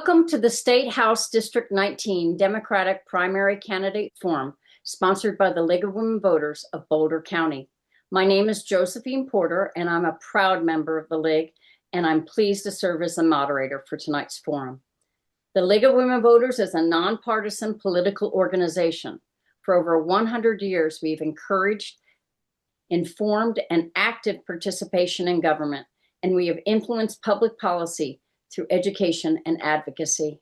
Welcome to the State House District 19 Democratic Primary Candidate Forum, sponsored by the League of Women Voters of Boulder County. My name is Josephine Porter, and I'm a proud member of the League, and I'm pleased to serve as the moderator for tonight's forum. The League of Women Voters is a nonpartisan political organization. For over 100 years, we've encouraged informed and active participation in government, and we have influenced public policy through education and advocacy.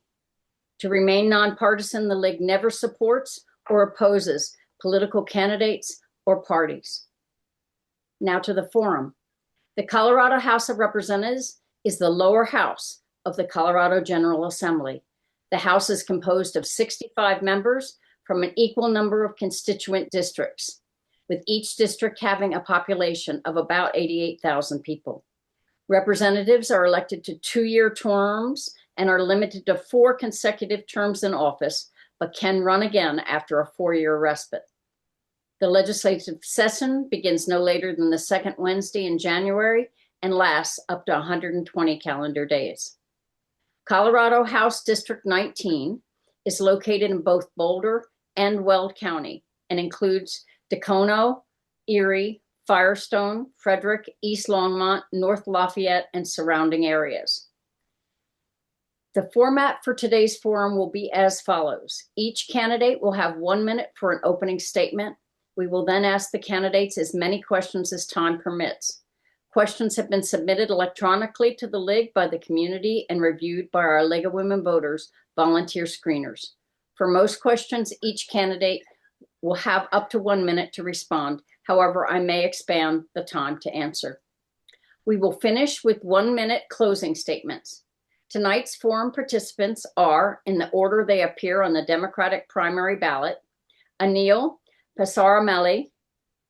To remain nonpartisan, the League never supports or opposes political candidates or parties. Now to the forum. The Colorado House of Representatives is the lower house of the Colorado General Assembly. The House is composed of 65 members from an equal number of constituent districts, with each district having a population of about 88,000 people. Representatives are elected to 2-year terms and are limited to 4 consecutive terms in office, but can run again after a 4-year respite. The legislative session begins no later than the second Wednesday in January and lasts up to 120 calendar days. Colorado House District 19 is located in both Boulder and Weld County and includes Dacono, Erie, Firestone, Frederick, East Longmont, North Lafayette, and surrounding areas. The format for today's forum will be as follows. Each candidate will have 1 minute for an opening statement. We will then ask the candidates as many questions as time permits. Questions have been submitted electronically to the League by the community and reviewed by our League of Women Voters volunteer screeners. For most questions, each candidate will have up to 1 minute to respond. However, I may expand the time to answer. We will finish with 1 minute closing statements. Tonight's forum participants are, in the order they appear on the Democratic primary ballot, Anil, Pesaramelli,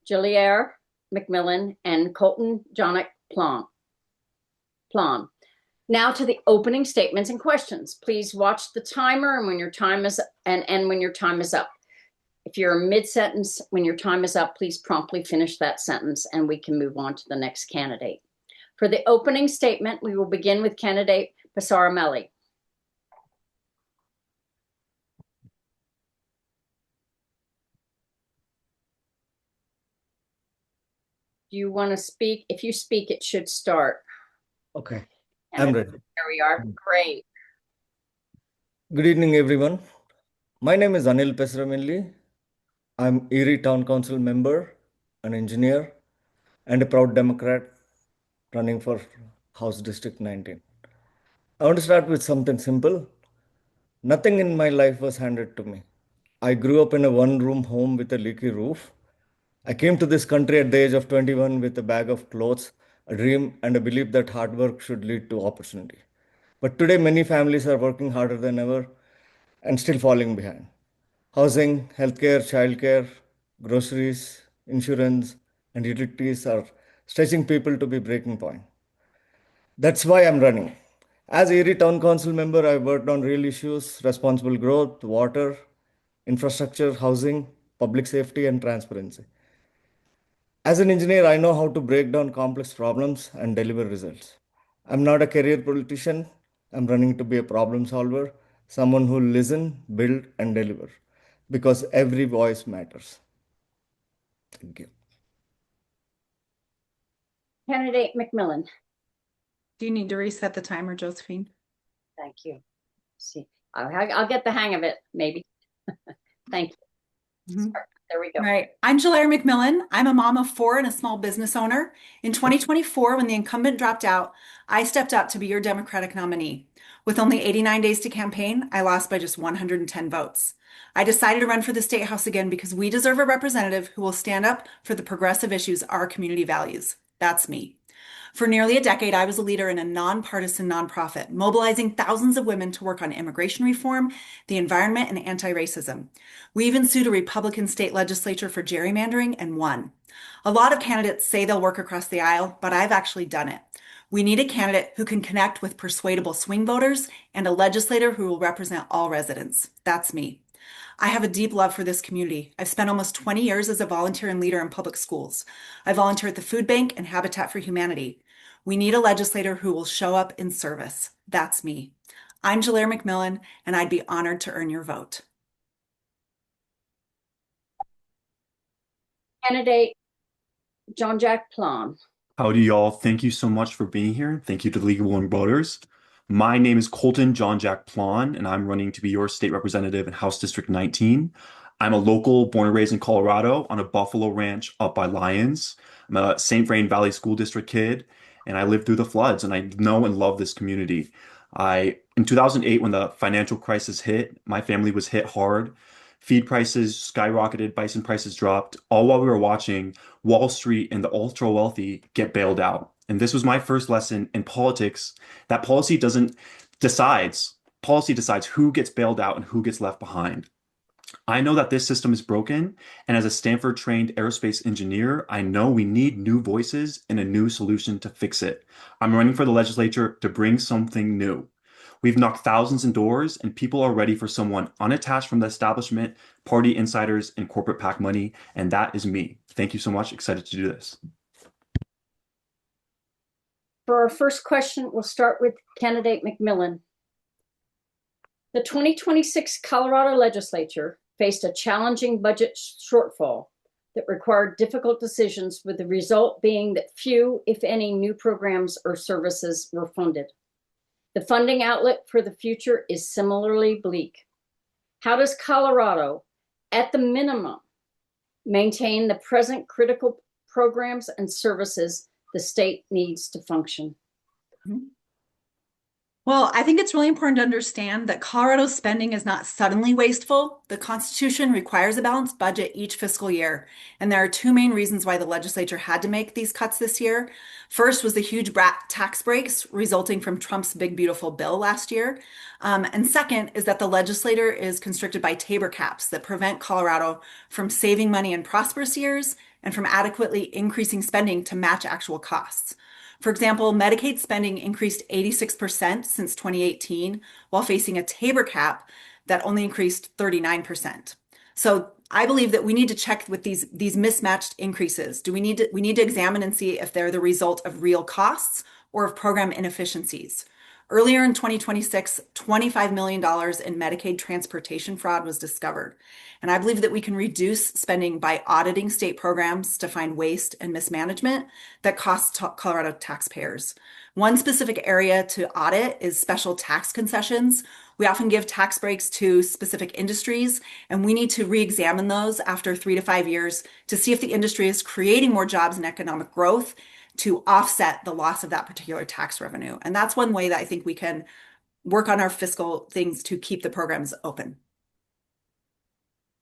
Jillaire, McMillan, and Colton, Jonjak, Plahn. Now to the opening statements and questions. Please watch the timer and when your time is when your time is up. If you're mid-sentence, when your time is up, please promptly finish that sentence and we can move on to the next candidate. For the opening statement, we will begin with candidate Pesaramelli. Do you want to speak? If you speak, it should start. Okay, I'm ready. There we are. Great. Good evening, everyone. My name is Anil Pesaramelli. I'm Erie Town Council member, an engineer, and a proud Democrat running for House District 19. I want to start with something simple. Nothing in my life was handed to me. I grew up in a one-room home with a leaky roof. I came to this country at the age of 21 with a bag of clothes, a dream, and a belief that hard work should lead to opportunity. But today, many families are working harder than ever and still falling behind. Housing, healthcare, childcare, groceries, insurance, and utilities are stretching people to be breaking point. That's why I'm running. As Erie Town Council member, I've worked on real issues, responsible growth, water, infrastructure, housing, public safety, and transparency. As an engineer, I know how to break down complex problems and deliver results. I'm not a career politician. I'm running to be a problem solver, someone who listen, build, and deliver, because every voice matters. Thank you. Candidate McMillan. Do you need to reset the timer, Josephine? Thank you. See, I'll get the hang of it, maybe. Thank you. Mm-hmm. There we go. All right. I'm Jillaire McMillan. I'm a mom of 4 and a small business owner. In 2024, when the incumbent dropped out, I stepped up to be your Democratic nominee. With only 89 days to campaign, I lost by just 110 votes. I decided to run for the State House again because we deserve a representative who will stand up for the progressive issues our community values. That's me. For nearly a decade, I was a leader in a nonpartisan nonprofit, mobilizing thousands of women to work on immigration reform, the environment, and anti-racism. We even sued a Republican state legislature for gerrymandering and won. A lot of candidates say they'll work across the aisle, but I've actually done it. We need a candidate who can connect with persuadable swing voters and a legislator who will represent all residents. That's me. I have a deep love for this community. I've spent almost 20 years as a volunteer and leader in public schools. I volunteer at the food bank and Habitat for Humanity. We need a legislator who will show up in service. That's me. I'm Jillaire McMillan, and I'd be honored to earn your vote. Candidate Jonjak Plahn. Howdy, y'all. Thank you so much for being here. Thank you to the League of Women Voters. My name is Colton Jonjak Plahn, and I'm running to be your state representative in House District 19. I'm a local, born and raised in Colorado on a buffalo ranch up by Lyons. I'm a St. Vrain Valley School District kid, and I lived through the floods, and I know and love this community. In 2008, when the financial crisis hit, my family was hit hard. Feed prices skyrocketed, bison prices dropped, all while we were watching Wall Street and the ultra wealthy get bailed out. And this was my first lesson in politics that policy decides who gets bailed out and who gets left behind. I know that this system is broken, and as a Stanford trained aerospace engineer, I know we need new voices and a new solution to fix it. I'm running for the legislature to bring something new. We've knocked thousands in doors, and people are ready for someone unattached from the establishment, party insiders, and corporate PAC money, and that is me. Thank you so much. Excited to do this. For our first question, we'll start with candidate McMillan. The 2026 Colorado legislature faced a challenging budget shortfall that required difficult decisions, with the result being that few, if any, new programs or services were funded. The funding outlook for the future is similarly bleak. How does Colorado, at the minimum, maintain the present critical programs and services the state needs to function? Well, I think it's really important to understand that Colorado's spending is not suddenly wasteful. The Constitution requires a balanced budget each fiscal year, and there are two main reasons why the legislature had to make these cuts this year. First was the huge tax breaks resulting from Trump's big, beautiful bill last year. And second is that the legislature is constricted by Tabor caps that prevent Colorado from saving money in prosperous years and from adequately increasing spending to match actual costs. For example, Medicaid spending increased 86% since 2018, while facing a Tabor cap that only increased 39%. So I believe that we need to check with these mismatched increases. We need to examine and see if they're the result of real costs or of program inefficiencies. Earlier in 2026, $25 million in Medicaid transportation fraud was discovered. And I believe that we can reduce spending by auditing state programs to find waste and mismanagement that costs Colorado taxpayers. One specific area to audit is special tax concessions. We often give tax breaks to specific industries, and we need to re-examine those after 3 to 5 years to see if the industry is creating more jobs and economic growth to offset the loss of that particular tax revenue. And that's one way that I think we can work on our fiscal things to keep the programs open.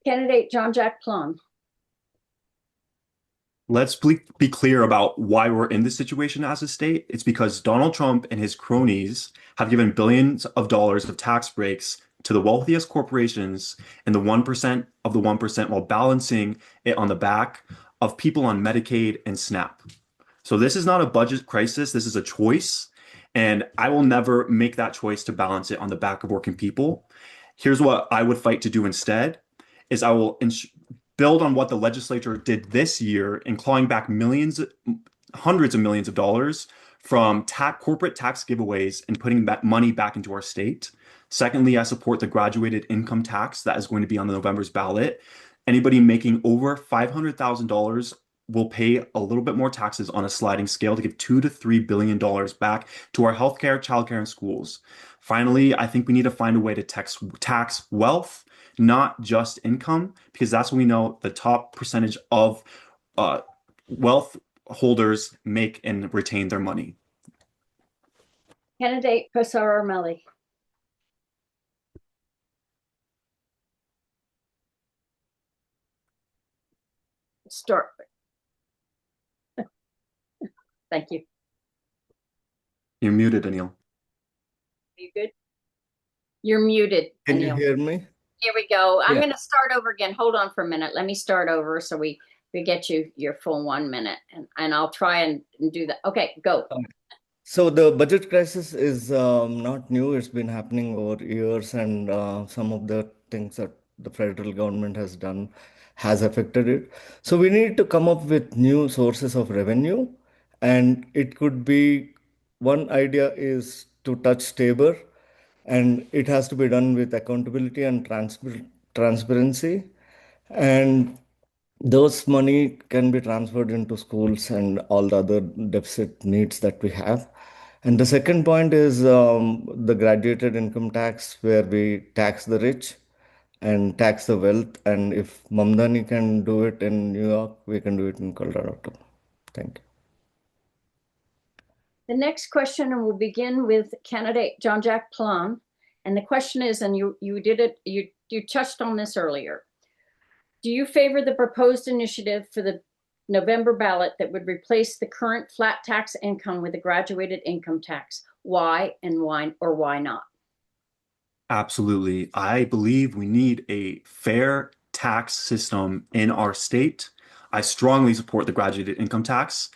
Candidate Jonjak Plahn. Let's be clear about why we're in this situation as a state. It's because Donald Trump and his cronies have given billions of dollars of tax breaks to the wealthiest corporations and the 1% of the 1% while balancing it on the back of people on Medicaid and SNAP. So this is not a budget crisis. This is a choice. And I will never make that choice to balance it on the back of working people. Here's what I would fight to do instead is I will build on what the legislature did this year in clawing back hundreds of millions of dollars from corporate tax giveaways and putting that money back into our state. Secondly, I support the graduated income tax that is going to be on the November's ballot. Anybody making over $500,000 will pay a little bit more taxes on a sliding scale to give $2 to $3 billion back to our healthcare, childcare, and schools. Finally, I think we need to find a way to tax wealth, not just income, because that's when we know the top percentage of wealth holders make and retain their money. Candidate Pesaramelli. Start. Thank you. You're muted, Anil. You good? You're muted, Can you Anil. hear me? Here we go. I'm Yeah. going to start over again. Hold on for a minute. Let me start over so we get you your full 1 minute, and I'll try and do that. Okay, go. So the budget crisis is not new. It's been happening over years, and some of the things that the federal government has done has affected it. So we need to come up with new sources of revenue, and it could be one idea is to touch Tabor. and it has to be done with accountability and transparency. And those money can be transferred into schools and all the other deficit needs that we have. And the second point is the graduated income tax, where we tax the rich and tax the wealth. And if Mamdani can do it in New York, we can do it in Colorado too. Thank you. The next question, and we'll begin with candidate Jonjak Plahn. And the question is, and you touched on this earlier. Do you favor the proposed initiative for the November ballot that would replace the current flat tax income with a graduated income tax? Why and why not? Absolutely. I believe we need a fair tax system in our state. I strongly support the graduated income tax.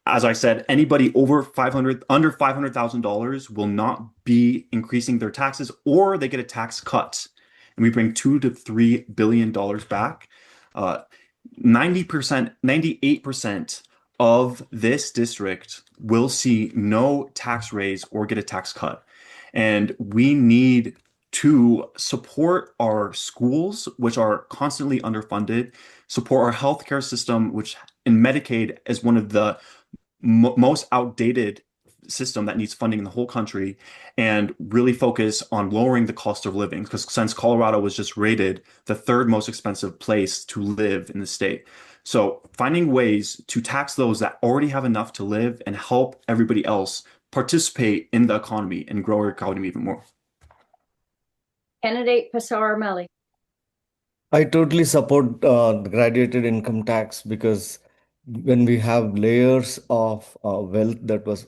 As I said, anybody under $500,000 will not be increasing their taxes, or they get a tax cut. And we bring $2 to $3 billion back. 90%, 98% of this district will see no tax raise or get a tax cut. And we need to support our schools, which are constantly underfunded, support our healthcare system, which in Medicaid is one of the most outdated system that needs funding in the whole country, and really focus on lowering the cost of living, because since Colorado was just rated the third most expensive place to live in the state. So finding ways to tax those that already have enough to live and help everybody else participate in the economy and grow our economy even more. Candidate Pesaramelli. I totally support the graduated income tax, because when we have layers of wealth that was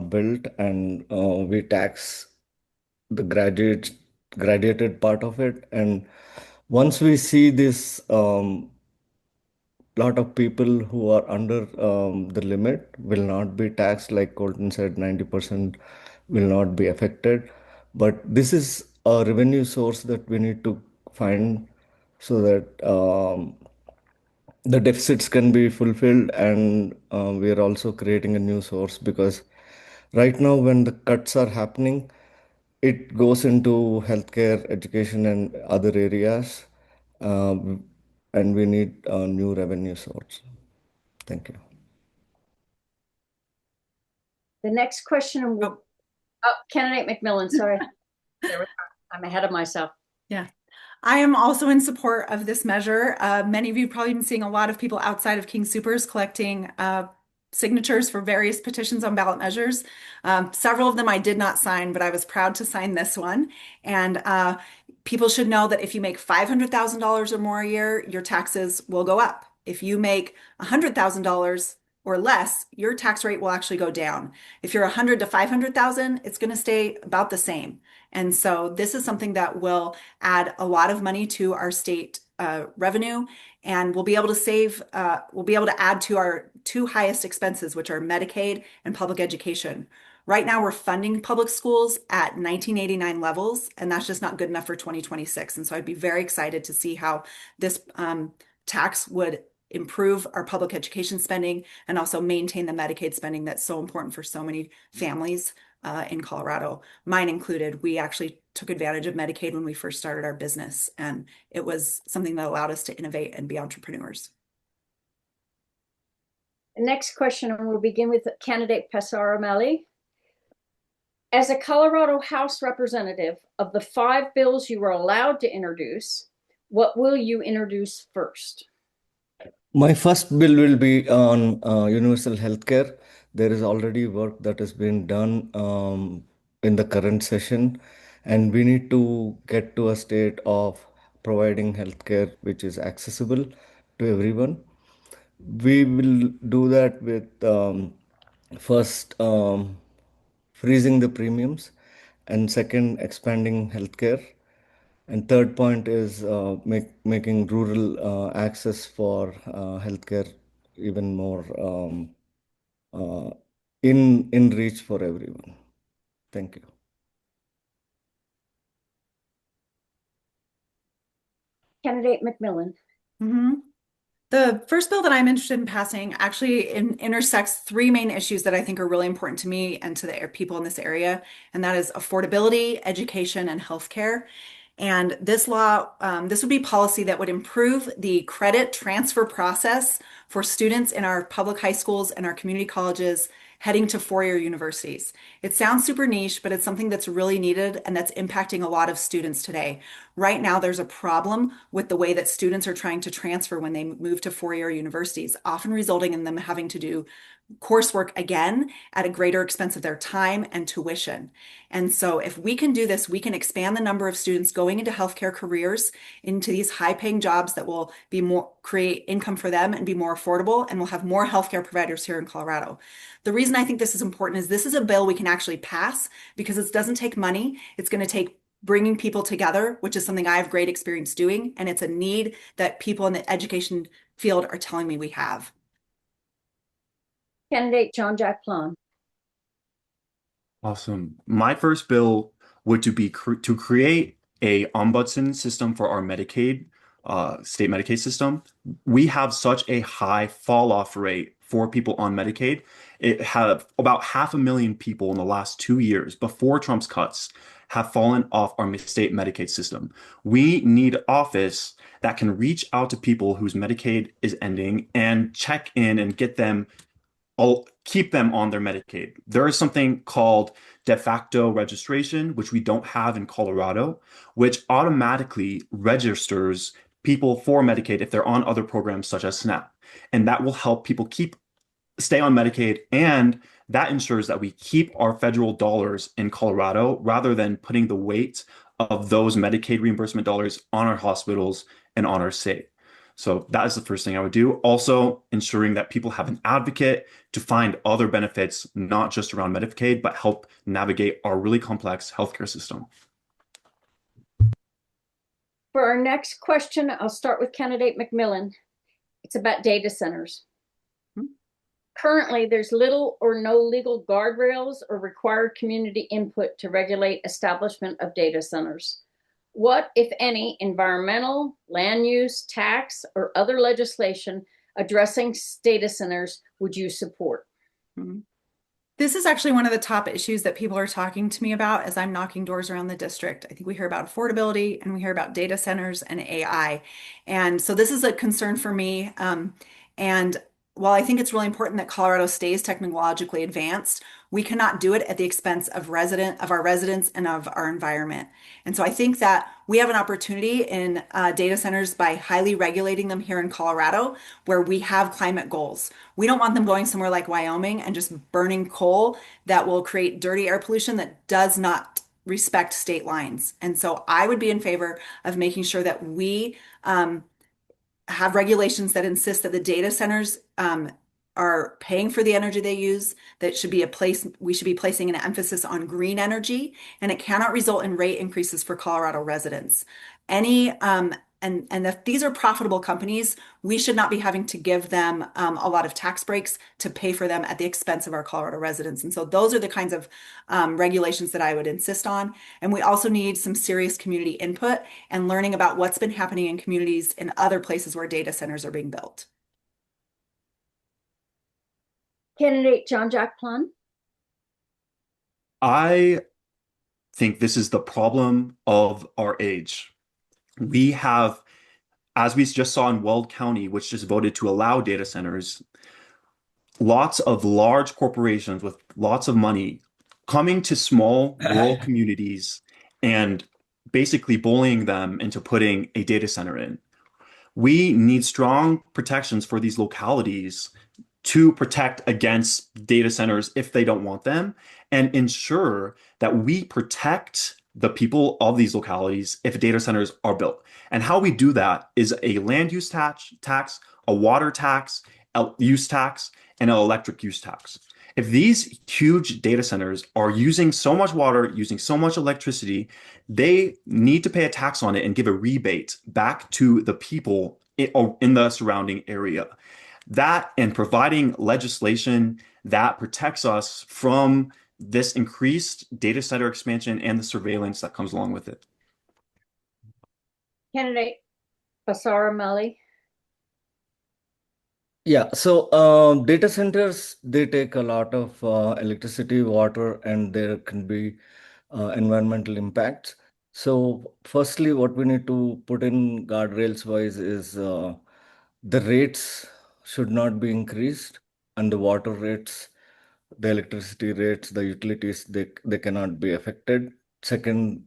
built, and we tax the graduated part of it, and once we see this lot of people who are under the limit will not be taxed, like Colton said, 90% will not be affected. But this is a revenue source that we need to find, so that the deficits can be fulfilled. And we are also creating a new source, because right now when the cuts are happening, it goes into healthcare, education, and other areas. And we need a new revenue source. Thank you. The next question will, candidate McMillan, sorry. I'm ahead of myself. Yeah. I am also in support of this measure. Many of you probably been seeing a lot of people outside of King Soopers collecting signatures for various petitions on ballot measures. Several of them I did not sign, but I was proud to sign this one. And people should know that if you make $500,000 or more a year, your taxes will go up. If you make $100,000 or less, your tax rate will actually go down. If you're 100 to 500,000, it's going to stay about the same. And so this is something that will add a lot of money to our state revenue, and we'll be able to add to our two highest expenses, which are Medicaid and public education. Right now, we're funding public schools at 1989 levels, and that's just not good enough for 2026. And so I'd be very excited to see how this tax would improve our public education spending and also maintain the Medicaid spending that's so important for so many families in Colorado, mine included. We actually took advantage of Medicaid when we first started our business, and it was something that allowed us to innovate and be entrepreneurs. The next question, and we'll begin with candidate Pesaramelli. As a Colorado House representative, of the 5 bills you were allowed to introduce, what will you introduce first? My first bill will be on universal healthcare. There is already work that has been done in the current session, and we need to get to a state of providing healthcare which is accessible to everyone. We will do that with first freezing the premiums, and second, expanding healthcare. And third point is making rural access for healthcare even more uh, in reach for everyone. Thank you. Candidate McMillan. The The first bill that I'm interested in passing actually intersects three main issues that I think are really important to me and to the people in this area, and that is affordability, education, and healthcare. And this law, this would be policy that would improve the credit transfer process for students in our public high schools and our community colleges heading to four-year universities. It sounds super niche, but it's something that's really needed and that's impacting a lot of students today. Right now, there's a problem with the way that students are trying to transfer when they move to four-year universities, often resulting in them having to do coursework again at a greater expense of their time and tuition. And so if we can do this, we can expand the number of students going into healthcare careers, into these high-paying jobs that will be more create income for them and be more affordable, and we'll have more healthcare providers here in Colorado. The reason I think this is important is this is a bill we can actually pass because it doesn't take money. It's going to take bringing people together, which is something I have great experience doing, and it's a need that people in the education field are telling me we have. Candidate Jonjak Plahn. Awesome. My first bill would to create a ombudsman system for our Medicaid, state Medicaid system. We have such a high fall off rate for people on Medicaid. It had about 500,000 people in the last 2 years before Trump's cuts have fallen off our state Medicaid system. We need office that can reach out to people whose Medicaid is ending and check in and get them I'll keep them on their Medicaid. There is something called de facto registration, which we don't have in Colorado, which automatically registers people for Medicaid if they're on other programs such as SNAP. And that will help people stay on Medicaid, and that ensures that we keep our federal dollars in Colorado rather than putting the weight of those Medicaid reimbursement dollars on our hospitals and on our state. So that is the first thing I would do. Also, ensuring that people have an advocate to find other benefits, not just around Medicaid, but help navigate our really complex healthcare system. For our next question, I'll start with candidate McMillan. It's about data centers. Currently, there's little or no legal guardrails or required community input to regulate establishment of data centers. What, if any, environmental, land use, tax, or other legislation addressing data centers would you support? This is actually one of the top issues that people are talking to me about as I'm knocking doors around the district. I think we hear about affordability and we hear about data centers and AI. And so this is a concern for me. And while I think it's really important that Colorado stays technologically advanced, we cannot do it at the expense of our residents and of our environment. And so I think that we have an opportunity in data centers by highly regulating them here in Colorado, where we have climate goals. We don't want them going somewhere like Wyoming and just burning coal that will create dirty air pollution that does not respect state lines. And so I would be in favor of making sure that we have regulations that insist that the data centers are paying for the energy they use, that we should be placing an emphasis on green energy, and it cannot result in rate increases for Colorado residents. And if these are profitable companies, we should not be having to give them a lot of tax breaks to pay for them at the expense of our Colorado residents. And so those are the kinds of regulations that I would insist on. And we also need some serious community input and learning about what's been happening in communities in other places where data centers are being built. Candidate Jonjak Plahn. I think this is the problem of our age. We have, as we just saw in Weld County, which just voted to allow data centers, lots of large corporations with lots of money coming to small rural communities and basically bullying them into putting a data center in. We need strong protections for these localities to protect against data centers if they don't want them, and ensure that we protect the people of these localities if data centers are built. And how we do that is a land use tax, a water tax, a use tax, and an electric use tax. If these huge data centers are using so much water, using so much electricity, they need to pay a tax on it and give a rebate back to the people in the surrounding area. That and providing legislation that protects us from this increased data center expansion and the surveillance that comes along with it. Candidate Pesaramelli. Yeah, so data centers, they take a lot of electricity, water, and there can be environmental impacts. So firstly, what we need to put in guardrails wise is the rates should not be increased, and the water rates, the electricity rates, the utilities, they cannot be affected. Second,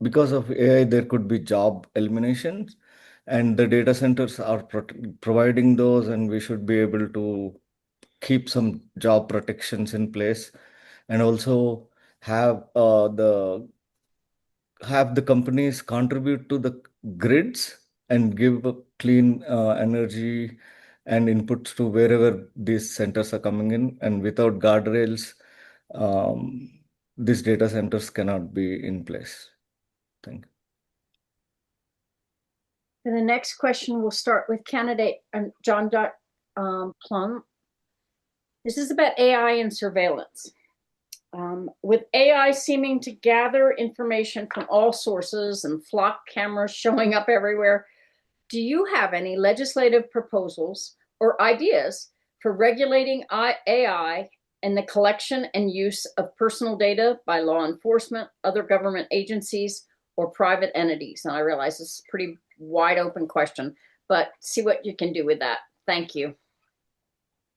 because of AI, there could be job eliminations, and the data centers are providing those, and we should be able to keep some job protections in place, and also have the companies contribute to the grids and give clean energy and inputs to wherever these centers are coming in. And without guardrails, um, these data centers cannot be in place. Thank you. And the next question will start with candidate Jonjak Plahn. This is about AI and surveillance. With AI seeming to gather information from all sources and flock cameras showing up everywhere, do you have any legislative proposals or ideas for regulating AI and the collection and use of personal data by law enforcement, other government agencies, or private entities? And I realize this is a pretty wide open question, but see what you can do with that. Thank you.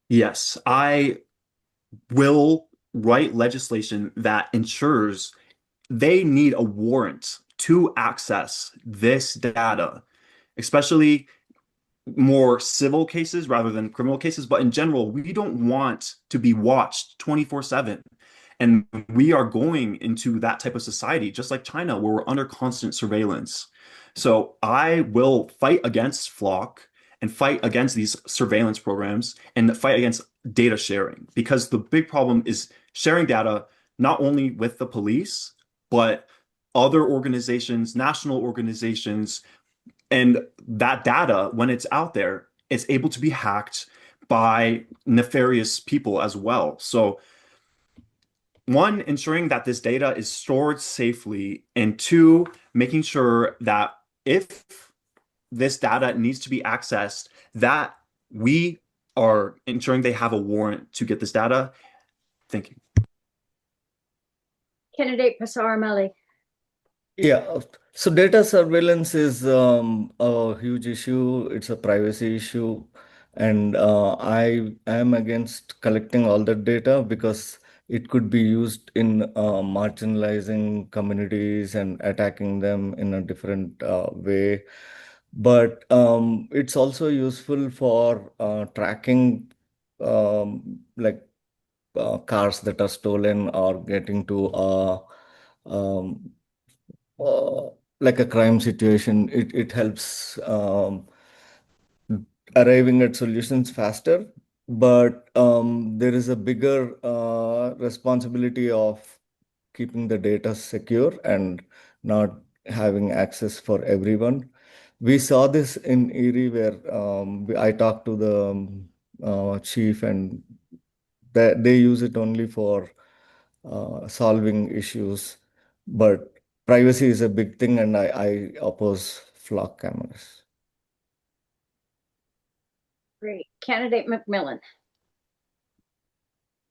Yes, I will write legislation that ensures they need a warrant to access this data, especially more civil cases rather than criminal cases. But in general, we don't want to be watched 24/7. And we are going into that type of society, just like China, where we're under constant surveillance. So I will fight against Flock and fight against these surveillance programs and fight against data sharing, because the big problem is sharing data not only with the police, but other organizations, national organizations, and that data, when it's out there, it's able to be hacked by nefarious people as well. So one, ensuring that this data is stored safely, and two, making sure that if this data needs to be accessed, that we are ensuring they have a warrant to get this data. Thank you. Candidate Pesaramelli. Yeah, so data surveillance is a huge issue. It's a privacy issue, and I am against collecting all that data because it could be used in marginalizing communities and attacking them in a different way. But it's also useful for tracking like cars that are stolen or getting to um, uh, like a crime situation. It helps arriving at solutions faster, but there is a bigger responsibility of keeping the data secure and not having access for everyone. We saw this in Erie where I talked to the chief, and they use it only for solving issues, but privacy is a big thing, and I oppose flock cameras. Great. Candidate McMillan.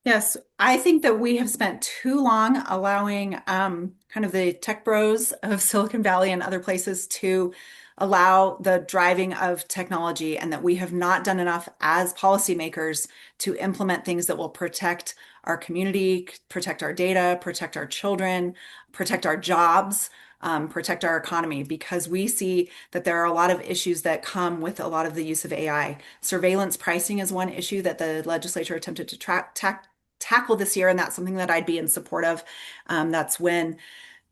Yes, I think that we have spent too long allowing kind of the tech bros of Silicon Valley and other places to allow the driving of technology, and that we have not done enough as policymakers to implement things that will protect our community, protect our data, protect our children, protect our jobs, protect our economy, because we see that there are a lot of issues that come with a lot of the use of AI. Surveillance pricing is one issue that the legislature attempted to tackle this year, and that's something that I'd be in support of. That's when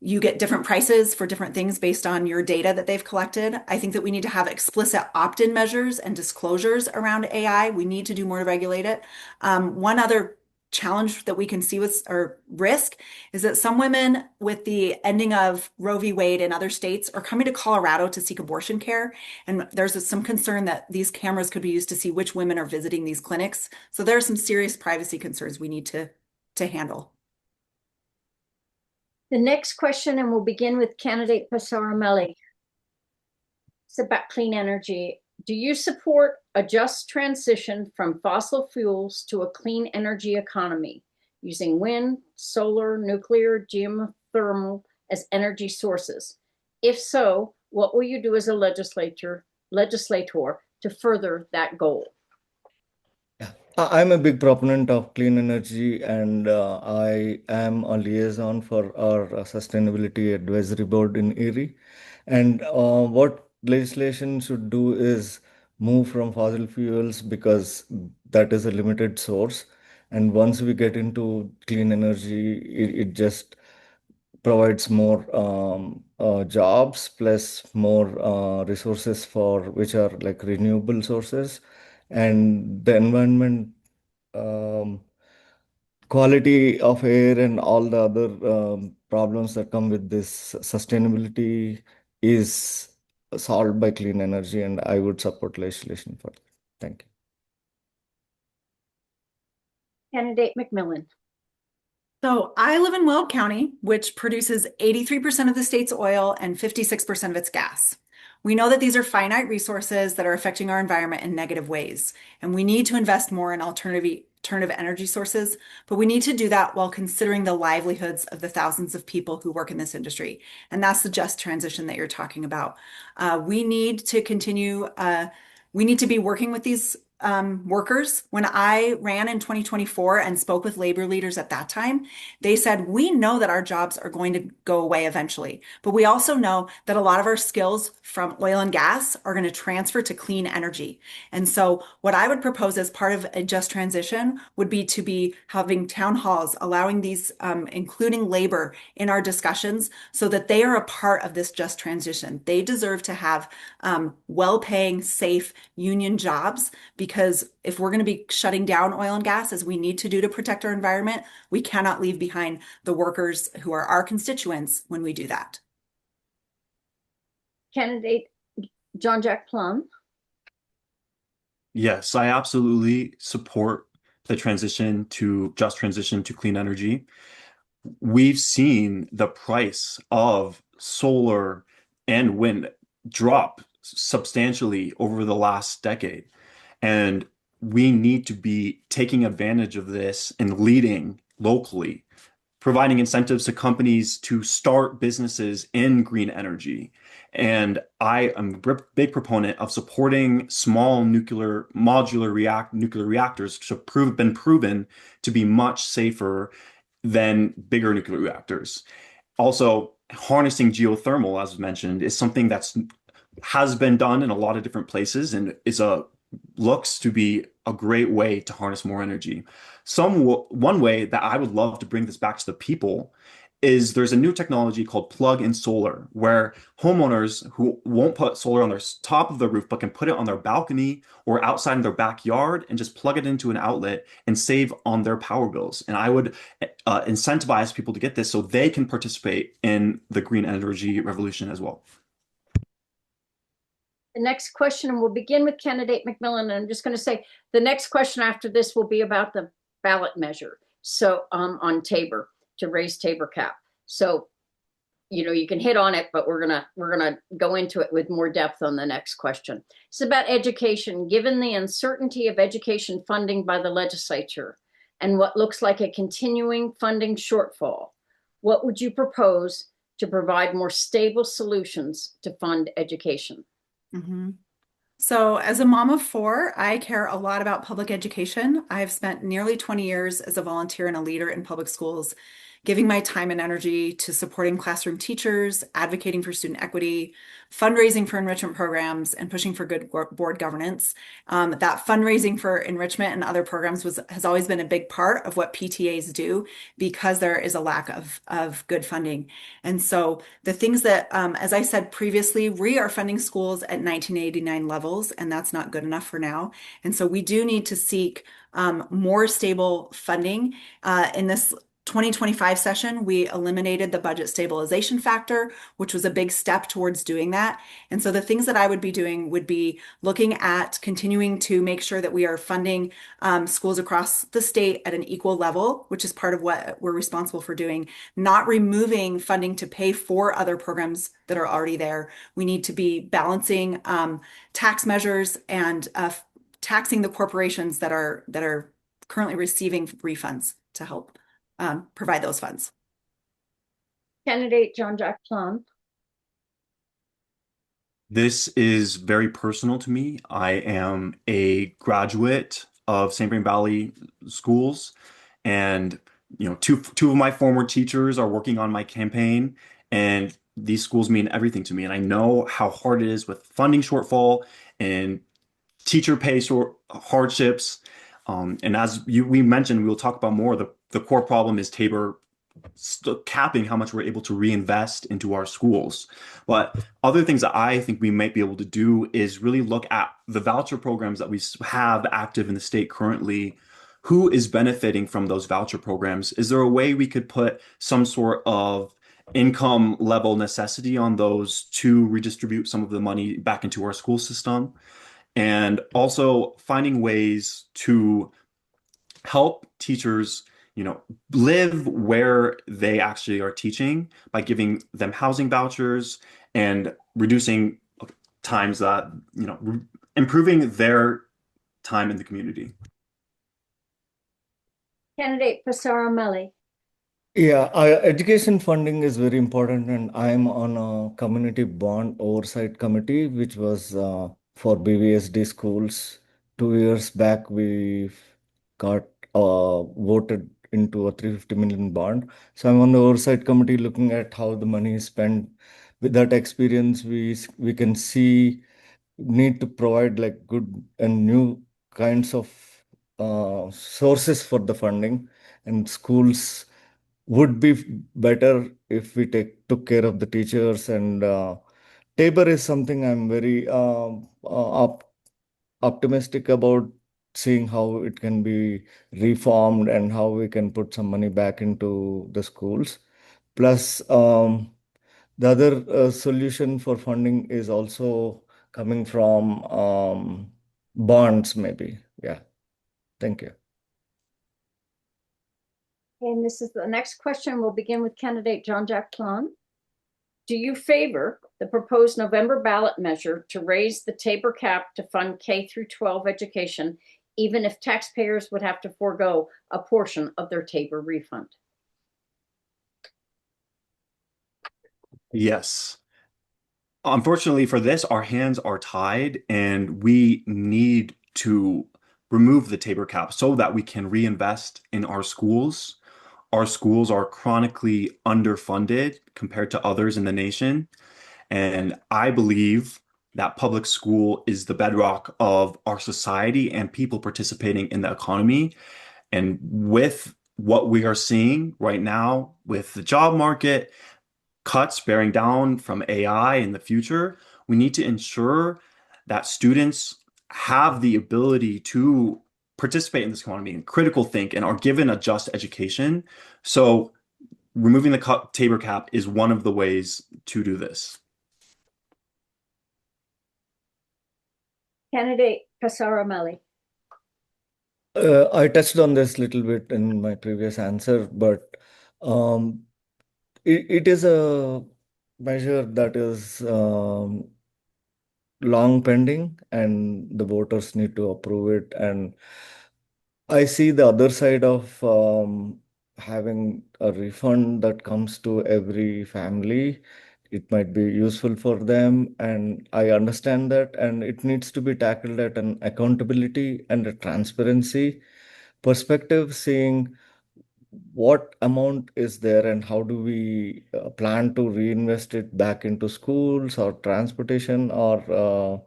you get different prices for different things based on your data that they've collected. I think that we need to have explicit opt-in measures and disclosures around AI. We need to do more to regulate it. One other challenge that we can see with or risk is that some women, with the ending of Roe v. Wade in other states, are coming to Colorado to seek abortion care. And there's some concern that these cameras could be used to see which women are visiting these clinics. So there are some serious privacy concerns we need to handle. The next question, and we'll begin with candidate Pesaramelli. It's about clean energy. Do you support a just transition from fossil fuels to a clean energy economy using wind, solar, nuclear, geothermal as energy sources? If so, what will you do as a legislator to further that goal? Yeah. I'm a big proponent of clean energy, and I am a liaison for our sustainability advisory board in Erie. And what legislation should do is move from fossil fuels because that is a limited source. And once we get into clean energy, it just provides more jobs plus more resources for which are like renewable sources, and the environment, um, quality of air and all the other problems that come with this sustainability is solved by clean energy, and I would support legislation for that. Thank you. Candidate McMillan. So I live in Weld County, which produces 83% of the state's oil and 56% of its gas. We know that these are finite resources that are affecting our environment in negative ways, and we need to invest more in alternative energy sources, but we need to do that while considering the livelihoods of the thousands of people who work in this industry. And that's the just transition that you're talking about. We need to continue, we need to be working with these workers. When I ran in 2024 and spoke with labor leaders at that time, they said, we know that our jobs are going to go away eventually, but we also know that a lot of our skills from oil and gas are going to transfer to clean energy. And so what I would propose as part of a just transition would be to be having town halls, allowing these, including labor in our discussions so that they are a part of this just transition. They deserve to have well-paying, safe union jobs, because if we're going to be shutting down oil and gas as we need to do to protect our environment, we cannot leave behind the workers who are our constituents when we do that. Candidate Jonjak Plahn. Yes, I absolutely support the just transition to clean energy. We've seen the price of solar and wind drop substantially over the last decade. And we need to be taking advantage of this and leading locally, providing incentives to companies to start businesses in green energy. And I am a big proponent of supporting small nuclear reactors, which have been proven to be much safer than bigger nuclear reactors. Also, harnessing geothermal, as mentioned, is something that's has been done in a lot of different places and looks to be a great way to harness more energy. One way that I would love to bring this back to the people is there's a new technology called plug-in solar, where homeowners who won't put solar on their top of the roof but can put it on their balcony or outside in their backyard and just plug it into an outlet and save on their power bills. And I would incentivize people to get this so they can participate in the green energy revolution as well. The next question, and we'll begin with candidate McMillan. And I'm just going to say the next question after this will be about the ballot measure. So on Tabor, to raise Tabor cap. So, you can hit on it, but we're gonna go into it with more depth on the next question. It's about education. Given the uncertainty of education funding by the legislature and what looks like a continuing funding shortfall, what would you propose to provide more stable solutions to fund education? Mm-hmm. So as a mom of four, I care a lot about public education. I've spent nearly 20 years as a volunteer and a leader in public schools, giving my time and energy to supporting classroom teachers, advocating for student equity, fundraising for enrichment programs, and pushing for good board governance. That fundraising for enrichment and other programs has always been a big part of what PTAs do, because there is a lack of good funding. And so the things that, as I said previously, we are funding schools at 1989 levels, and that's not good enough for now. And so we do need to seek more stable funding. In this 2025 session, we eliminated the budget stabilization factor, which was a big step towards doing that. And so the things that I would be doing would be looking at continuing to make sure that we are funding schools across the state at an equal level, which is part of what we're responsible for doing, not removing funding to pay for other programs that are already there. We need to be balancing tax measures and taxing the corporations that are currently receiving refunds to help provide those funds. Candidate Jonjak Plahn. This is very personal to me. I am a graduate of St. Vrain Valley schools, and two of my former teachers are working on my campaign, and these schools mean everything to me. And I know how hard it is with funding shortfall and teacher pay hardships. And as we mentioned, we'll talk about more. The core problem is Tabor capping how much we're able to reinvest into our schools. But other things that I think we might be able to do is really look at the voucher programs that we have active in the state currently. Who is benefiting from those voucher programs? Is there a way we could put some sort of income level necessity on those to redistribute some of the money back into our school system? And also finding ways to help teachers, live where they actually are teaching by giving them housing vouchers and reducing times that, improving their time in the community. Candidate Pesaramelli. Yeah, education funding is very important, and I'm on a community bond oversight committee, which was for BVSD schools. 2 years back, we got voted into a 350 million bond. So I'm on the oversight committee looking at how the money is spent. With that experience, we can see need to provide like good and new kinds of sources for the funding, and schools would be better if we took care of the teachers. And Tabor is something I'm very optimistic about, seeing how it can be reformed and how we can put some money back into the schools. Plus, the other solution for funding is also coming from bonds, maybe. Yeah. Thank you. And this is the next question. We'll begin with candidate Jonjak Plahn. Do you favor the proposed November ballot measure to raise the Tabor cap to fund K through 12 education, even if taxpayers would have to forego a portion of their Tabor refund? Yes. Unfortunately for this, our hands are tied, and we need to remove the Tabor cap so that we can reinvest in our schools. Our schools are chronically underfunded compared to others in the nation. And I believe that public school is the bedrock of our society and people participating in the economy. And with what we are seeing right now with the job market, cuts bearing down from AI in the future, we need to ensure that students have the ability to participate in this economy and critical think and are given a just education. So removing the Tabor cap is one of the ways to do this. Candidate Pesaramelli. I touched on this a little bit in my previous answer, but it is a measure that is long pending, and the voters need to approve it. And I see the other side of having a refund that comes to every family. It might be useful for them, and I understand that, and it needs to be tackled at an accountability and a transparency perspective, seeing what amount is there and how do we plan to reinvest it back into schools or transportation or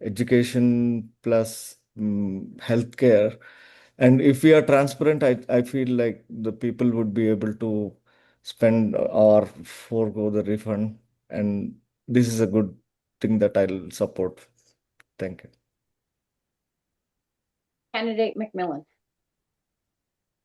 education plus healthcare. And if we are transparent, I feel like the people would be able to spend or forego the refund. And this is a good thing that I'll support. Thank you. Candidate McMillan.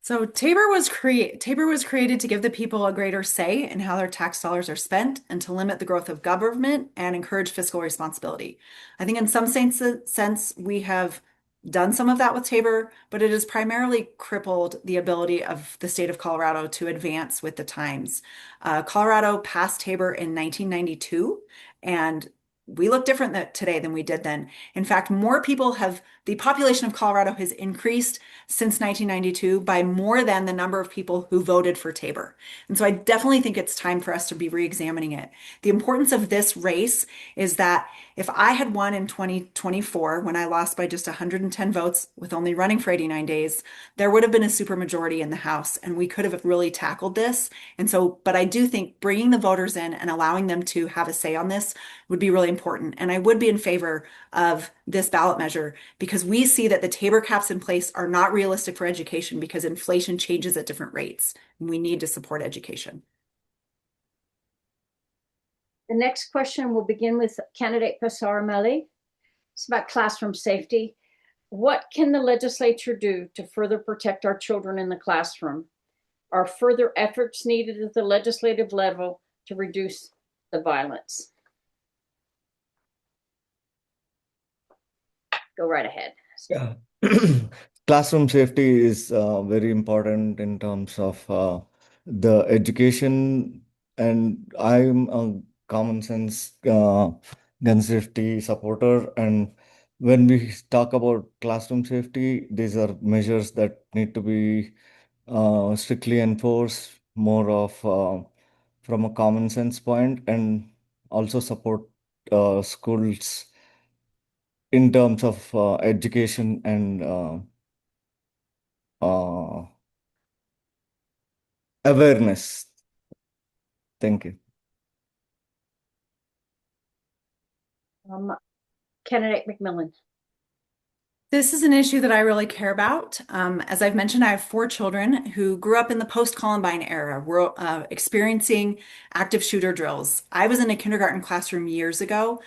So Tabor was created to give the people a greater say in how their tax dollars are spent and to limit the growth of government and encourage fiscal responsibility. I think in some sense we have done some of that with Tabor, but it has primarily crippled the ability of the state of Colorado to advance with the times. Colorado passed Tabor in 1992, and we look different today than we did then. In fact, the population of Colorado has increased since 1992 by more than the number of people who voted for Tabor. And so I definitely think it's time for us to be re-examining it. The importance of this race is that if I had won in 2024, when I lost by just 110 votes with only running for 89 days, there would have been a supermajority in the House and we could have really tackled this. And so, but I do think bringing the voters in and allowing them to have a say on this would be really important. And I would be in favor of this ballot measure because we see that the Tabor caps in place are not realistic for education because inflation changes at different rates. And we need to support education. The next question will begin with candidate Pesaramelli. It's about classroom safety. What can the legislature do to further protect our children in the classroom? Are further efforts needed at the legislative level to reduce the violence? Go right ahead. Yeah. Classroom safety is very important in terms of the education, and I'm a common sense gun safety supporter. And when we talk about classroom safety, these are measures that need to be strictly enforced, more of from a common sense point, and also support schools in terms of education and uh, awareness. Thank you. Candidate McMillan. This is an issue that I really care about. As I've mentioned, I have 4 children who grew up in the post-Columbine era. We're experiencing active shooter drills. I was in a kindergarten classroom years ago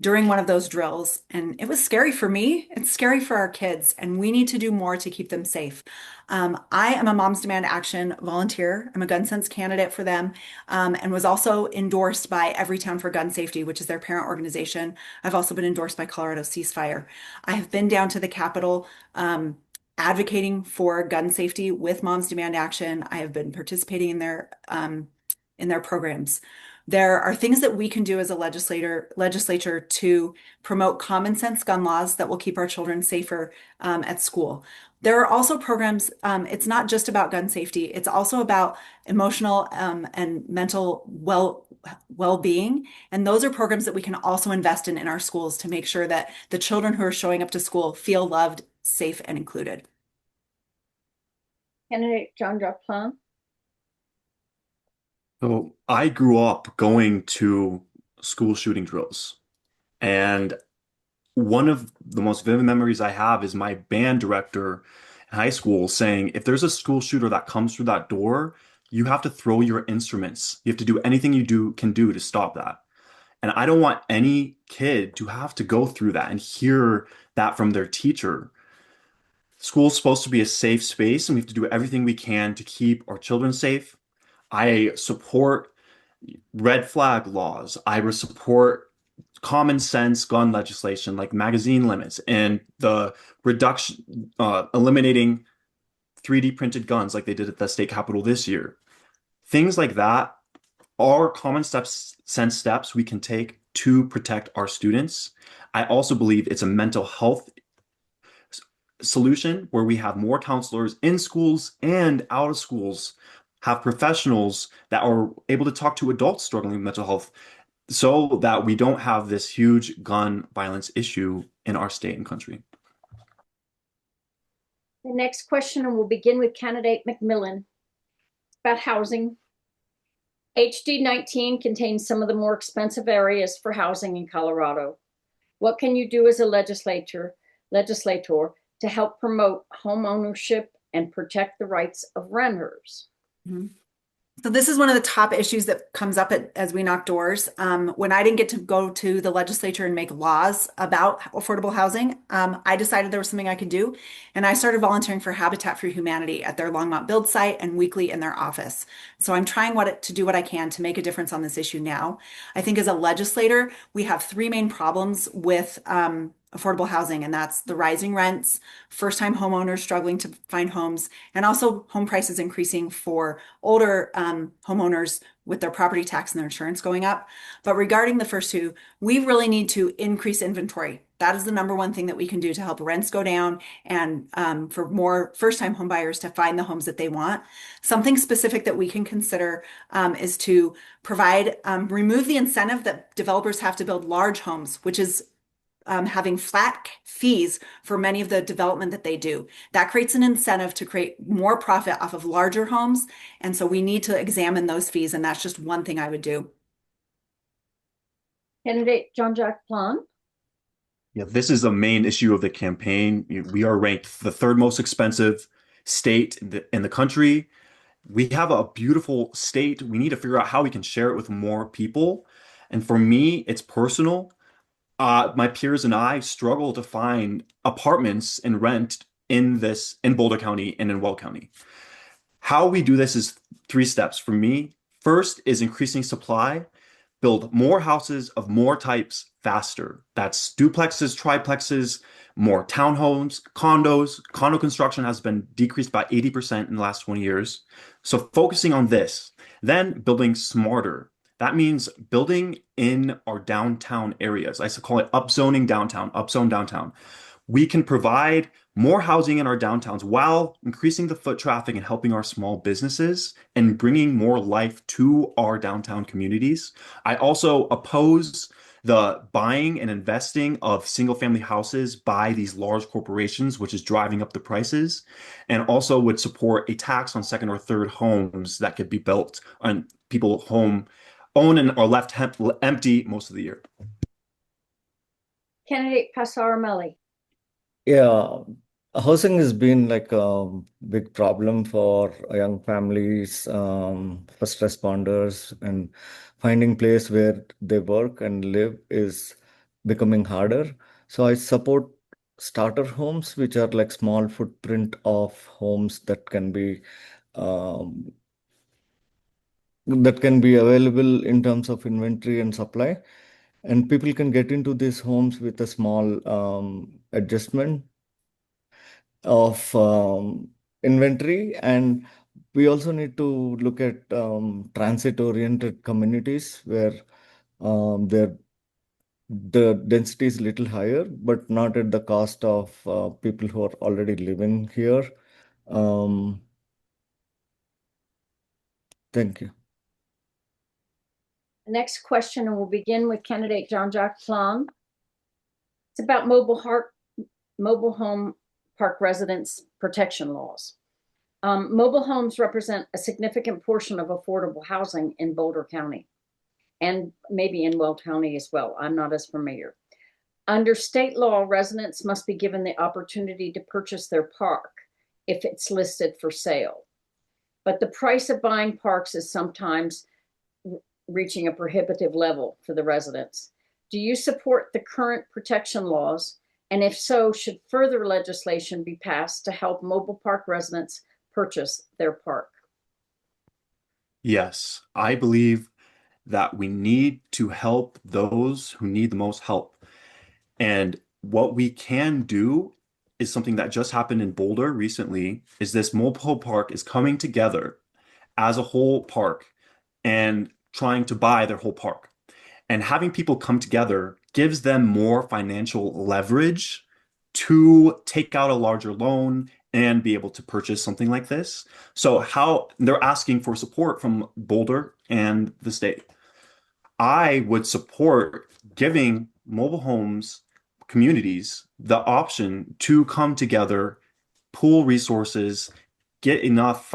during one of those drills, and it was scary for me. It's scary for our kids, and we need to do more to keep them safe. I am a Moms Demand Action volunteer. I'm a gun sense candidate for them, and was also endorsed by Everytown for Gun Safety, which is their parent organization. I've also been endorsed by Colorado Ceasefire. I have been down to the Capitol advocating for gun safety with Moms Demand Action. I have been participating in their programs. There are things that we can do as a legislature to promote common sense gun laws that will keep our children safer at school. There are also programs, it's not just about gun safety, it's also about emotional and mental well-being. And those are programs that we can also invest in our schools to make sure that the children who are showing up to school feel loved, safe, and included. Candidate Jonjak Plahn. So I grew up going to school shooting drills, and one of the most vivid memories I have is my band director in high school saying, if there's a school shooter that comes through that door, you have to throw your instruments. You have to do anything you can do to stop that. And I don't want any kid to have to go through that and hear that from their teacher. School's supposed to be a safe space, and we have to do everything we can to keep our children safe. I support red flag laws. I would support common sense gun legislation like magazine limits and the reduction, eliminating 3D printed guns like they did at the state capitol this year. Things like that are sense steps we can take to protect our students. I also believe it's a mental health solution where we have more counselors in schools and out of schools, have professionals that are able to talk to adults struggling with mental health so that we don't have this huge gun violence issue in our state and country. The next question will begin with candidate McMillan. It's about housing. HD19 contains some of the more expensive areas for housing in Colorado. What can you do as a legislator to help promote home ownership and protect the rights of renters? So this is one of the top issues that comes up as we knock doors. When I didn't get to go to the legislature and make laws about affordable housing, I decided there was something I could do, and I started volunteering for Habitat for Humanity at their Longmont Build site and weekly in their office. So I'm trying to do what I can to make a difference on this issue now. I think as a legislator, we have three main problems with affordable housing, and that's the rising rents, first-time homeowners struggling to find homes, and also home prices increasing for older homeowners with their property tax and their insurance going up. But regarding the first two, we really need to increase inventory. That is the number one thing that we can do to help rents go down and for more first-time home buyers to find the homes that they want. Something specific that we can consider is to remove the incentive that developers have to build large homes, which is having flat fees for many of the development that they do. That creates an incentive to create more profit off of larger homes. And so we need to examine those fees. And that's just one thing I would do. Candidate Jonjak Plahn. Yeah, this is the main issue of the campaign. We are ranked the third most expensive state in the country. We have a beautiful state. We need to figure out how we can share it with more people. And for me, it's personal. My peers and I struggle to find apartments and rent in Boulder County and in Weld County. How we do this is three steps for me. First is increasing supply, build more houses of more types faster. That's duplexes, triplexes, more townhomes, condos. Condo construction has been decreased by 80% in the last 20 years. So focusing on this, then building smarter. That means building in our downtown areas. I used to call it upzoning downtown, upzone downtown. We can provide more housing in our downtowns while increasing the foot traffic and helping our small businesses and bringing more life to our downtown communities. I also oppose the buying and investing of single-family houses by these large corporations, which is driving up the prices, and also would support a tax on second or third homes that could be built on people own and are left empty most of the year. Candidate Pesaramelli. Yeah, housing has been like a big problem for young families, first responders, and finding place where they work and live is becoming harder. So I support starter homes, which are like small footprint of homes um, that can be available in terms of inventory and supply. And people can get into these homes with a small adjustment of inventory. And we also need to look at transit-oriented communities where the density is a little higher, but not at the cost of people who are already living here. Um, Thank you. The next question, and we'll begin with candidate Jonjak Plahn. It's about mobile home park residents protection laws. Mobile homes represent a significant portion of affordable housing in Boulder County and maybe in Weld County as well. I'm not as familiar. Under state law, residents must be given the opportunity to purchase their park if it's listed for sale. But the price of buying parks is sometimes reaching a prohibitive level for the residents. Do you support the current protection laws? And if so, should further legislation be passed to help mobile park residents purchase their park? Yes, I believe that we need to help those who need the most help. And what we can do is something that just happened in Boulder recently, is this mobile park is coming together as a whole park and trying to buy their whole park. And having people come together gives them more financial leverage to take out a larger loan and be able to purchase something like this. So how they're asking for support from Boulder and the state. I would support giving mobile homes communities the option to come together, pool resources, get enough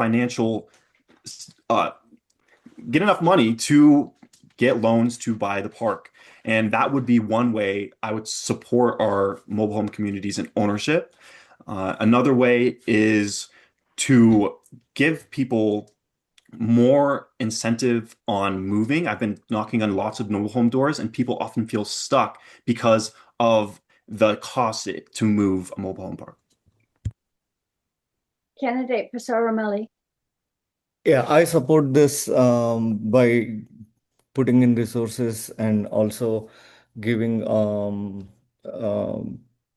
get enough money to get loans to buy the park. And that would be one way I would support our mobile home communities in ownership. Another way is to give people more incentive on moving. I've been knocking on lots of mobile home doors, and people often feel stuck because of the cost to move a mobile home park. Candidate Pesaramelli. Yeah, I support this by putting in resources and also giving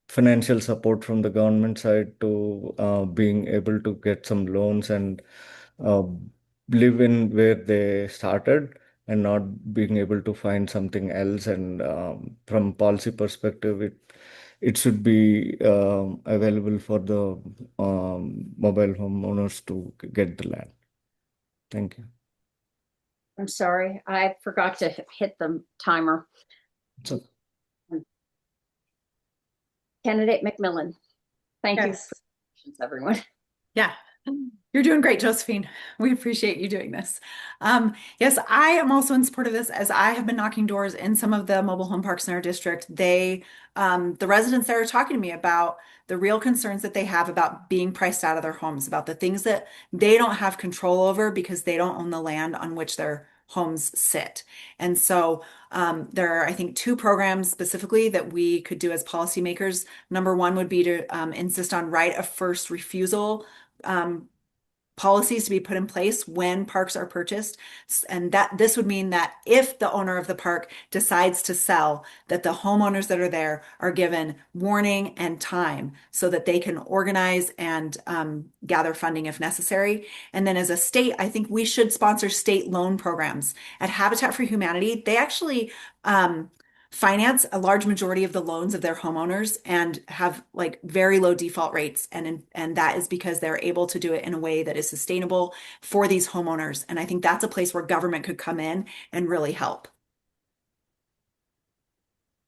financial support from the government side to being able to get some loans and uh, live in where they started and not being able to find something else. And from policy perspective, it should be available for the mobile homeowners to get the land. Thank you. I'm sorry, I forgot to hit the timer. So, Candidate McMillan. Thank you, Yes. everyone. Yeah, you're doing great, Josephine. We appreciate you doing this. Yes, I am also in support of this as I have been knocking doors in some of the mobile home parks in our district. The residents there are talking to me about the real concerns that they have about being priced out of their homes, about the things that they don't have control over because they don't own the land on which their homes sit. And so there are, I think, two programs specifically that we could do as policymakers. Number one would be to insist on right of first refusal policies to be put in place when parks are purchased. And that this would mean that if the owner of the park decides to sell, that the homeowners that are there are given warning and time so that they can organize and gather funding if necessary. And then as a state, I think we should sponsor state loan programs. At Habitat for Humanity, they actually finance a large majority of the loans of their homeowners and have like very low default rates. And that is because they're able to do it in a way that is sustainable for these homeowners. And I think that's a place where government could come in and really help.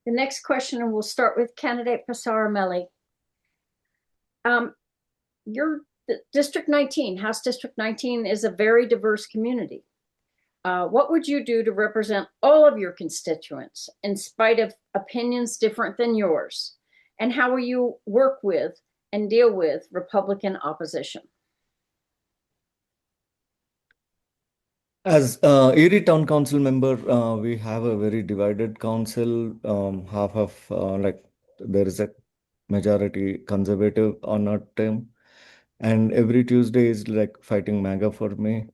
The next question, and we'll start with candidate Pesaramelli. Your District 19, House District 19 is a very diverse community. What would you do to represent all of your constituents in spite of opinions different than yours? And how will you work with and deal with Republican opposition? as Erie Town Council member, we have a very divided council. Half of like there is a majority conservative on our team, and every Tuesday is like fighting MAGA for me.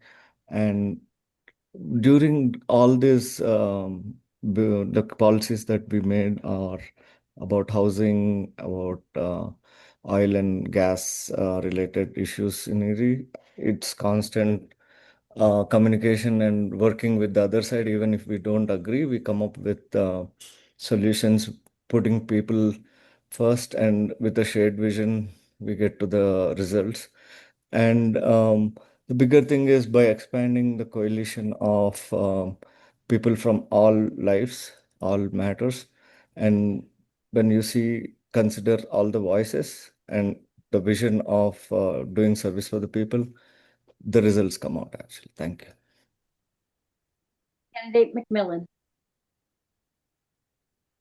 And during all this, the policies that we made are about housing, about oil and gas related issues in Erie. It's constant communication and working with the other side. Even if we don't agree, we come up with solutions, putting people first, and with a shared vision, we get to the results. And the bigger thing is by expanding the coalition of people from all lives, all matters. And when you see, consider all the voices and the vision of doing service for the people, the results come out actually. Thank you. Candidate McMillan.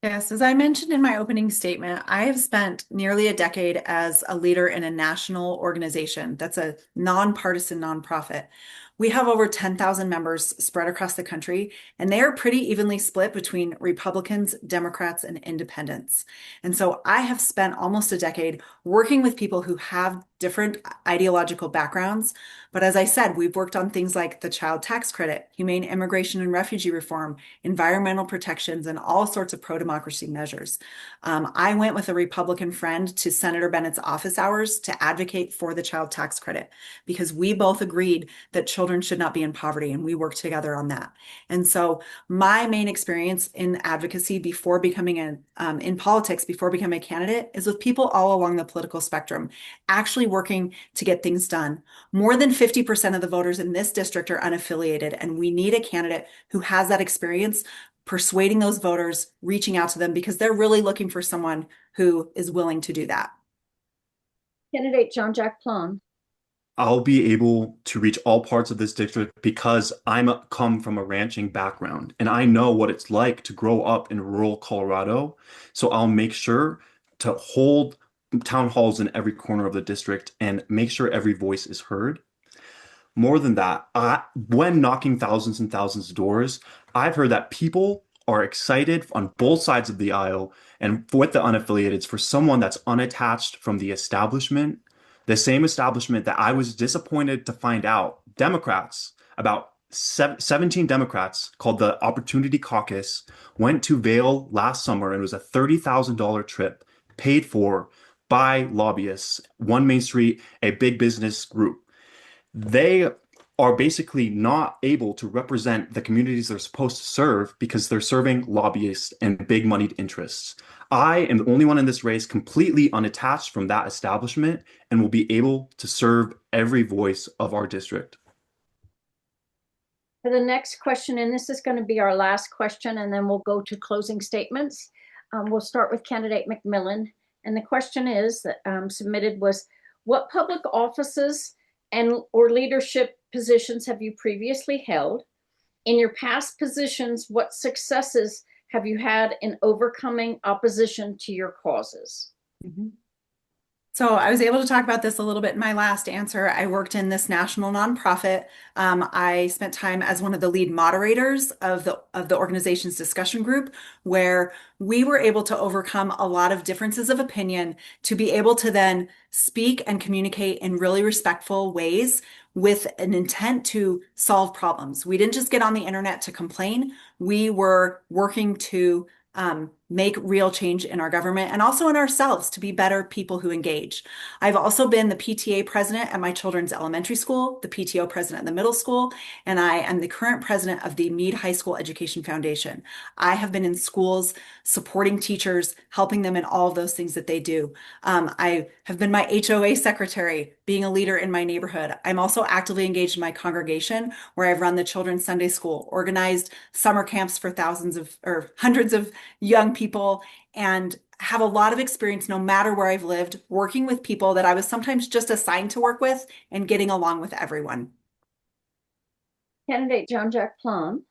Yes, as I mentioned in my opening statement, I have spent nearly a decade as a leader in a national organization that's a nonpartisan nonprofit. We have over 10,000 members spread across the country, and they are pretty evenly split between Republicans, Democrats, and independents. And so I have spent almost a decade working with people who have different ideological backgrounds. But as I said, we've worked on things like the child tax credit, humane immigration and refugee reform, environmental protections, and all sorts of pro-democracy measures. I went with a Republican friend to Senator Bennett's office hours to advocate for the child tax credit because we both agreed that children should not be in poverty, and we worked together on that. And so my main experience in advocacy before becoming in politics, before becoming a candidate, is with people all along the political spectrum, actually working to get things done. More than 50% of the voters in this district are unaffiliated, and we need a candidate who has that experience persuading those voters, reaching out to them because they're really looking for someone who is willing to do that. Candidate Jonjak Plahn. I'll be able to reach all parts of this district because come from a ranching background and I know what it's like to grow up in rural Colorado. So I'll make sure to hold town halls in every corner of the district and make sure every voice is heard. More than that, when knocking thousands and thousands of doors, I've heard that people are excited on both sides of the aisle and with the unaffiliated for someone that's unattached from the establishment, the same establishment that I was disappointed to find out Democrats, about 17 Democrats called the Opportunity Caucus, went to Vail last summer and it was a $30,000 trip paid for by lobbyists, One Main Street, a big business group. They are basically not able to represent the communities they're supposed to serve because they're serving lobbyists and big moneyed interests. I am the only one in this race completely unattached from that establishment and will be able to serve every voice of our district. For the next question, and this is going to be our last question, and then we'll go to closing statements. We'll start with candidate McMillan. And the question is that submitted was, what public offices and or leadership positions have you previously held? In your past positions, what successes have you had in overcoming opposition to your causes? Mm-hmm. So I was able to talk about this a little bit in my last answer. I worked in this national nonprofit. I spent time as one of the lead moderators of the organization's discussion group, where we were able to overcome a lot of differences of opinion to be able to then speak and communicate in really respectful ways with an intent to solve problems. We didn't just get on the internet to complain. We were working to make real change in our government and also in ourselves to be better people who engage. I've also been the PTA president at my children's elementary school, the PTO president in the middle school, and I am the current president of the Meade High School Education Foundation. I have been in schools supporting teachers, helping them in all of those things that they do. I have been my HOA secretary, being a leader in my neighborhood. I'm also actively engaged in my congregation, where I've run the children's Sunday school, organized summer camps for thousands of or hundreds of young people, and have a lot of experience, no matter where I've lived, working with people that I was sometimes just assigned to work with and getting along with everyone. Candidate Jonjak Plahn.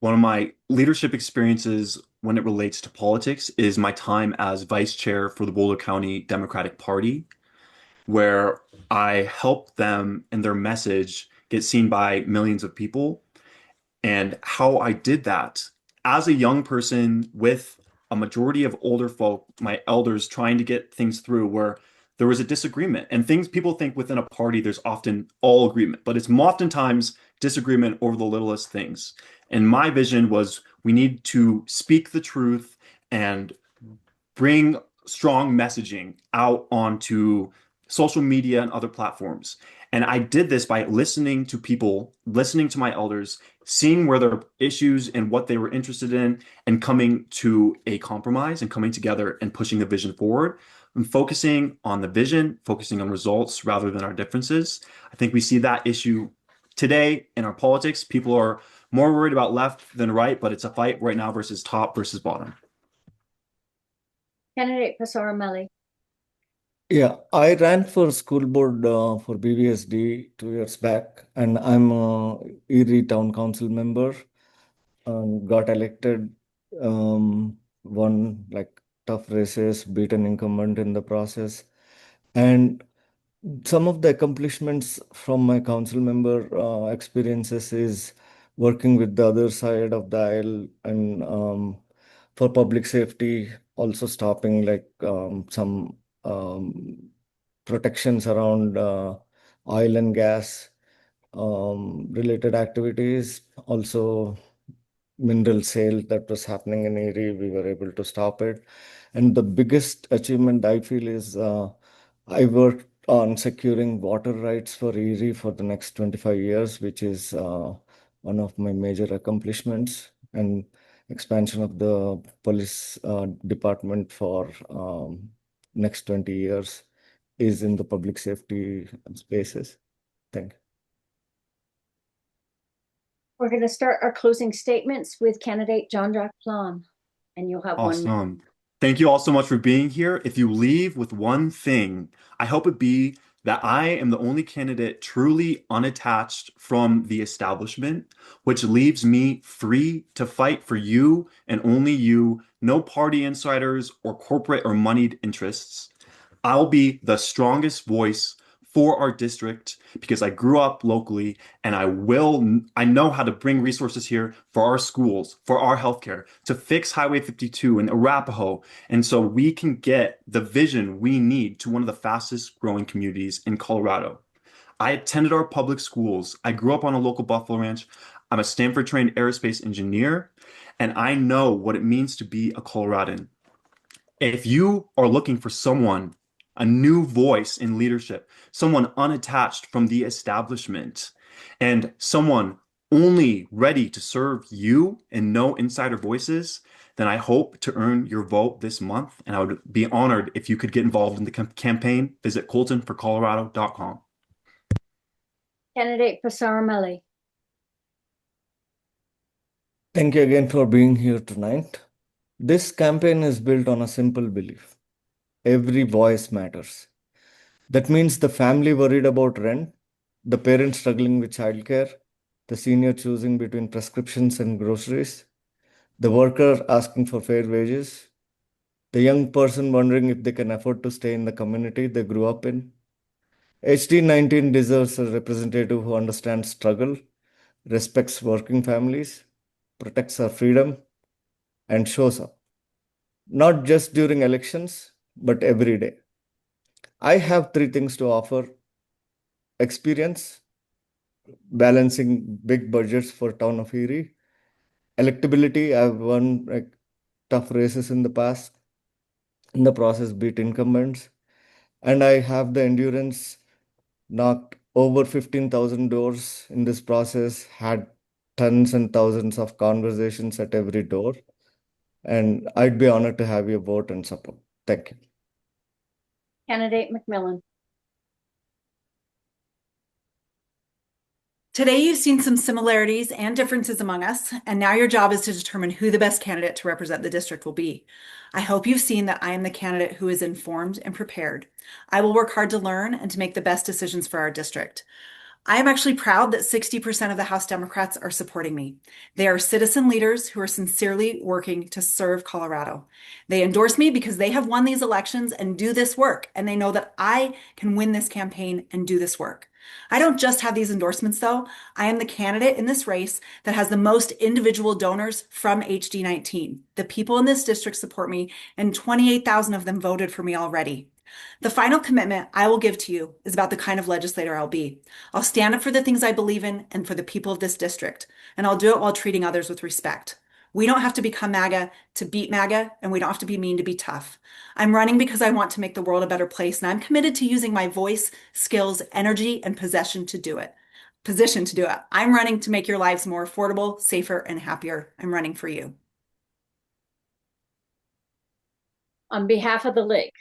One of my leadership experiences when it relates to politics is my time as vice chair for the Boulder County Democratic Party, where I helped them and their message get seen by millions of people. And how I did that as a young person with a majority of older folk, my elders, trying to get things through where there was a disagreement and things people think within a party, there's often all agreement, but it's oftentimes disagreement over the littlest things. And my vision was we need to speak the truth and bring strong messaging out onto social media and other platforms. And I did this by listening to people, listening to my elders, seeing where their issues and what they were interested in, and coming to a compromise and coming together and pushing the vision forward and focusing on the vision, focusing on results rather than our differences. I think we see that issue today in our politics. People are more worried about left than right, but it's a fight right now versus top versus bottom. Candidate Pesaramelli. Yeah, I ran for school board for BVSD 2 years back, and I'm a Erie Town Council member and got elected. Won like tough races, beat an incumbent in the process, and some of the accomplishments from my council member experiences is working with the other side of the aisle and for public safety, also stopping like some protections around oil and gas related activities. Also, mineral sale that was happening in Erie, we were able to stop it. And the biggest achievement I feel is I worked on securing water rights for Erie for the next 25 years, which is one of my major accomplishments, and expansion of the police department for next 20 years is in the public safety spaces. Thank you. We're going to start our closing statements with candidate Jonjak Plahn, and you'll have 1 minute. Awesome. Thank you all so much for being here. If you leave with one thing, I hope it be that I am the only candidate truly unattached from the establishment, which leaves me free to fight for you and only you, no party insiders or corporate or moneyed interests. I'll be the strongest voice for our district because I grew up locally and I know how to bring resources here for our schools, for our healthcare, to fix Highway 52 in Arapahoe. And so we can get the vision we need to one of the fastest growing communities in Colorado. I attended our public schools. I grew up on a local buffalo ranch. I'm a Stanford trained aerospace engineer, and I know what it means to be a Coloradan. If you are looking for someone, a new voice in leadership, someone unattached from the establishment, and someone only ready to serve you and no insider voices, then I hope to earn your vote this month. And I would be honored if you could get involved in the campaign. Visit coltonforcolorado.com. Candidate Pesaramelli. Thank you again for being here tonight. This campaign is built on a simple belief. Every voice matters. That means the family worried about rent, the parent struggling with childcare, the senior choosing between prescriptions and groceries, the worker asking for fair wages, the young person wondering if they can afford to stay in the community they grew up in. HD19 deserves a representative who understands struggle, respects working families, protects our freedom, and shows up. Not just during elections, but every day. I have three things to offer: experience, balancing big budgets for town of Erie, electability. I've won tough races in the past, in the process beat incumbents, and I have the endurance, knocked over 15,000 doors in this process, had tons and thousands of conversations at every door, and I'd be honored to have your vote and support. Thank you. Candidate McMillan. Today, you've seen some similarities and differences among us, and now your job is to determine who the best candidate to represent the district will be. I hope you've seen that I am the candidate who is informed and prepared. I will work hard to learn and to make the best decisions for our district. I am actually proud that 60% of the House Democrats are supporting me. They are citizen leaders who are sincerely working to serve Colorado. They endorse me because they have won these elections and do this work, and they know that I can win this campaign and do this work. I don't just have these endorsements, though. I am the candidate in this race that has the most individual donors from HD19. The people in this district support me, and 28,000 of them voted for me already. The final commitment I will give to you is about the kind of legislator I'll be. I'll stand up for the things I believe in and for the people of this district, and I'll do it while treating others with respect. We don't have to become MAGA to beat MAGA, and we don't have to be mean to be tough. I'm running because I want to make the world a better place, and I'm committed to using my voice, skills, energy, and position to do it. I'm running to make your lives more affordable, safer, and happier. I'm running for you. On behalf of the League,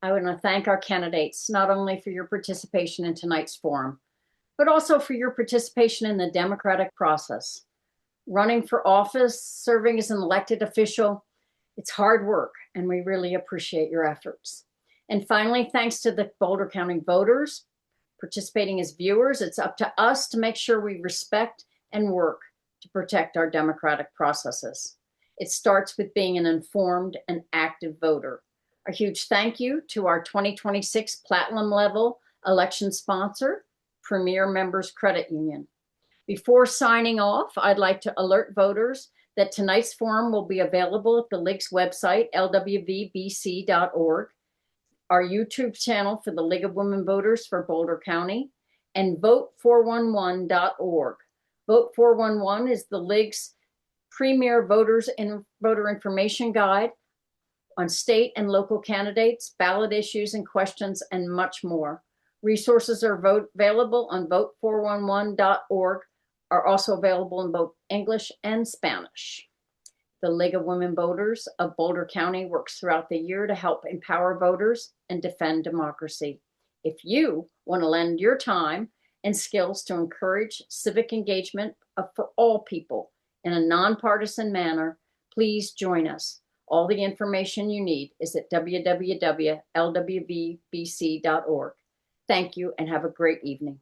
I want to thank our candidates, not only for your participation in tonight's forum, but also for your participation in the democratic process. Running for office, serving as an elected official, it's hard work, and we really appreciate your efforts. And finally, thanks to the Boulder County voters participating as viewers. It's up to us to make sure we respect and work to protect our democratic processes. It starts with being an informed and active voter. A huge thank you to our 2026 Platinum level election sponsor, Premier Members Credit Union. Before signing off, I'd like to alert voters that tonight's forum will be available at the League's website, lwvbc.org, our YouTube channel for the League of Women Voters for Boulder County, and vote411.org. Vote 411 is the League's premier voter information guide on state and local candidates, ballot issues and questions, and much more. Resources are available on vote411.org, are also available in both English and Spanish. The League of Women Voters of Boulder County works throughout the year to help empower voters and defend democracy. If you want to lend your time and skills to encourage civic engagement for all people in a nonpartisan manner, please join us. All the information you need is at www.lwvbc.org. Thank you and have a great evening.